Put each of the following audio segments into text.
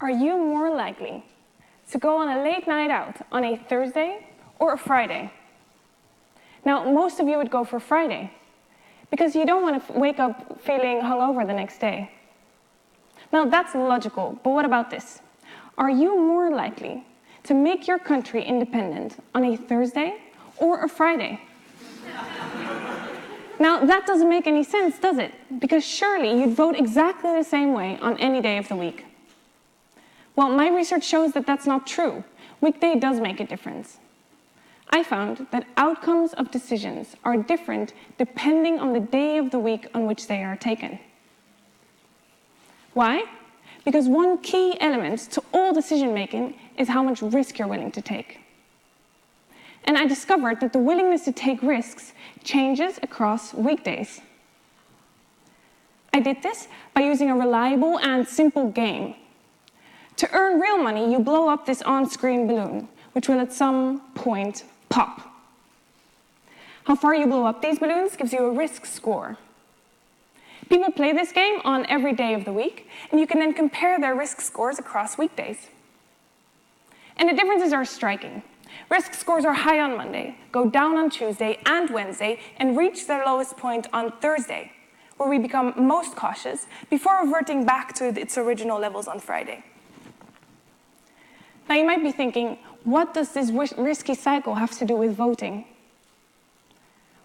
Are you more likely to go on a late night out on a Thursday or a Friday? Now, most of you would go for Friday because you don't want to wake up feeling hungover the next day. Now, that's logical, but what about this? Are you more likely to make your country independent on a Thursday or a Friday? Now, that doesn't make any sense, does it? Because surely you'd vote exactly the same way on any day of the week. Well, my research shows that that's not true. Weekday does make a difference. I found that outcomes of decisions are different depending on the day of the week on which they are taken. Why? Because one key element to all decision-making is how much risk you're willing to take. And I discovered that the willingness to take risks changes across weekdays. I did this by using a reliable and simple game. To earn real money, you blow up this on-screen balloon, which will at some point pop. How far you blow up these balloons gives you a risk score. People play this game on every day of the week, and you can then compare their risk scores across weekdays. And the differences are striking. Risk scores are high on Monday, go down on Tuesday and Wednesday, and reach their lowest point on Thursday, where we become most cautious before reverting back to its original levels on Friday. Now, you might be thinking, what does this risky cycle have to do with voting?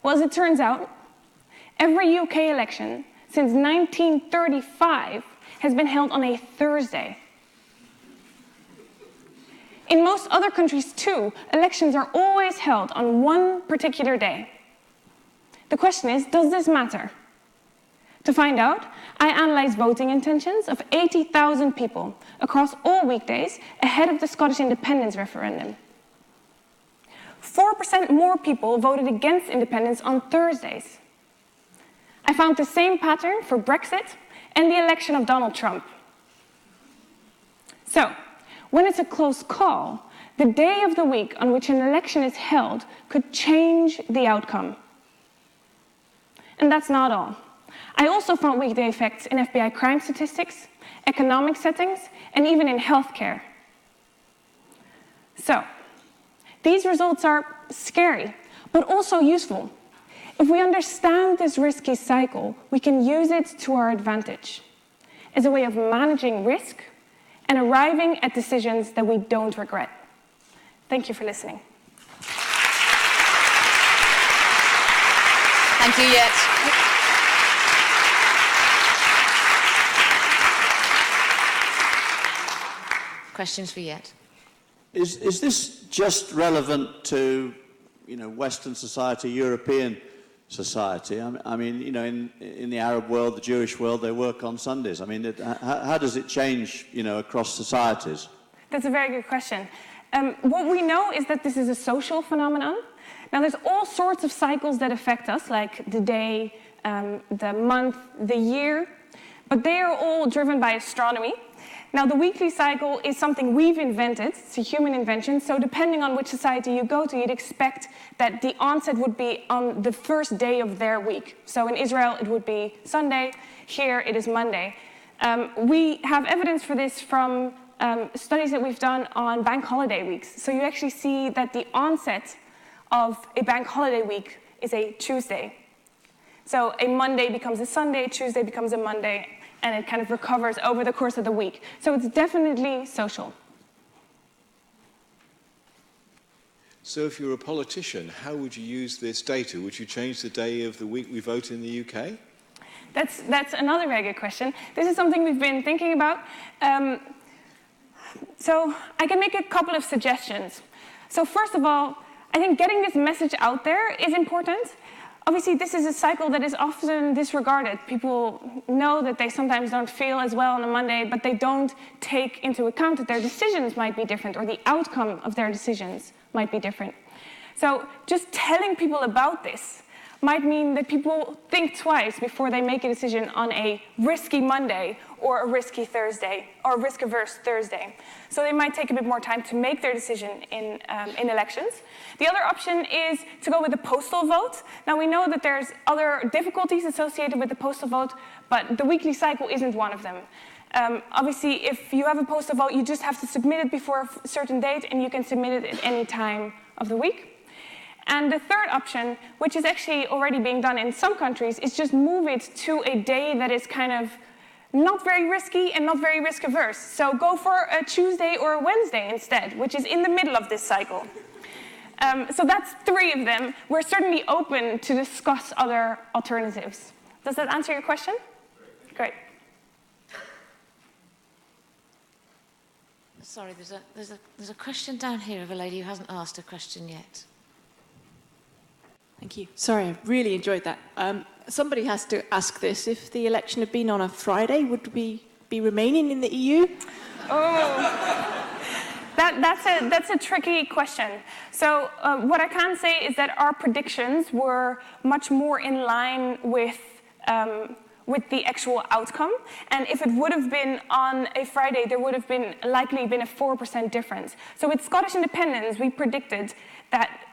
Well, as it turns out, every UK election since 1935 has been held on a Thursday. In most other countries, too, elections are always held on one particular day. The question is, does this matter? To find out, I analyzed voting intentions of 80,000 people across all weekdays ahead of the Scottish independence referendum. 4% more people voted against independence on Thursdays. I found the same pattern for Brexit and the election of Donald Trump. So, when it's a close call, the day of the week on which an election is held could change the outcome. And that's not all. I also found weekday effects in FBI crime statistics, economic settings, and even in healthcare. So, these results are scary, but also useful. If we understand this risky cycle, we can use it to our advantage as a way of managing risk and arriving at decisions that we don't regret. Thank you for listening. Thank you, Jet. Questions for Jet? Is this just relevant to, Western society, European society? I mean, in the Arab world, the Jewish world, they work on Sundays. I mean, how does it change, across societies? That's a very good question. What we know is that this is a social phenomenon. Now, there's all sorts of cycles that affect us, like the day, the month, the year, but they are all driven by astronomy. Now, the weekly cycle is something we've invented. It's a human invention. So depending on which society you go to, you'd expect that the onset would be on the first day of their week. So in Israel, it would be Sunday. Here, it is Monday. We have evidence for this from studies that we've done on bank holiday weeks. So you actually see that the onset of a bank holiday week is a Tuesday. So a Monday becomes a Sunday, Tuesday becomes a Monday, and it kind of recovers over the course of the week. So it's definitely social. So if you're a politician, how would you use this data? Would you change the day of the week we vote in the UK? That's another very good question. This is something we've been thinking about. So I can make a couple of suggestions. So first of all, I think getting this message out there is important. Obviously, this is a cycle that is often disregarded. People know that they sometimes don't feel as well on a Monday, but they don't take into account that their decisions might be different or the outcome of their decisions might be different. So just telling people about this might mean that people think twice before they make a decision on a risky Monday or a risky Thursday or a risk-averse Thursday. So they might take a bit more time to make their decision in elections. The other option is to go with the postal vote. Now, we know that there's other difficulties associated with the postal vote, but the weekly cycle isn't one of them. Obviously, if you have a postal vote, you just have to submit it before a certain date, and you can submit it at any time of the week. And the third option, which is actually already being done in some countries, is just move it to a day that is kind of not very risky and not very risk averse. So go for a Tuesday or a Wednesday instead, which is in the middle of this cycle. So that's 3 of them. We're certainly open to discuss other alternatives. Does that answer your question? Great. Sorry, there's a question down here of a lady who hasn't asked a question yet. Thank you. Sorry, I really enjoyed that. Somebody has to ask this. If the election had been on a Friday, would we be remaining in the EU? Oh, that's a tricky question. So what I can say is that our predictions were much more in line with the actual outcome. And if it would have been on a Friday, there would have likely been a 4% difference. So with Scottish independence, we predicted that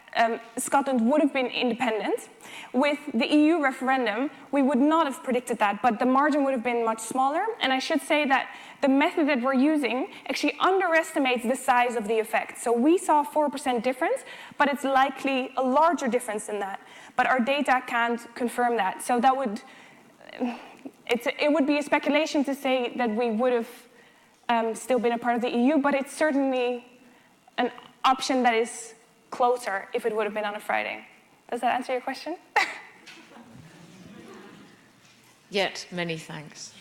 Scotland would have been independent. With the EU referendum, we would not have predicted that, but the margin would have been much smaller. And I should say that the method that we're using actually underestimates the size of the effect. So we saw a 4% difference, but it's likely a larger difference than that. But our data can't confirm that. So that would, it would be a speculation to say that we would have still been a part of the EU, but it's certainly an option that is closer if it would have been on a Friday. Does that answer your question? Yet, many thanks.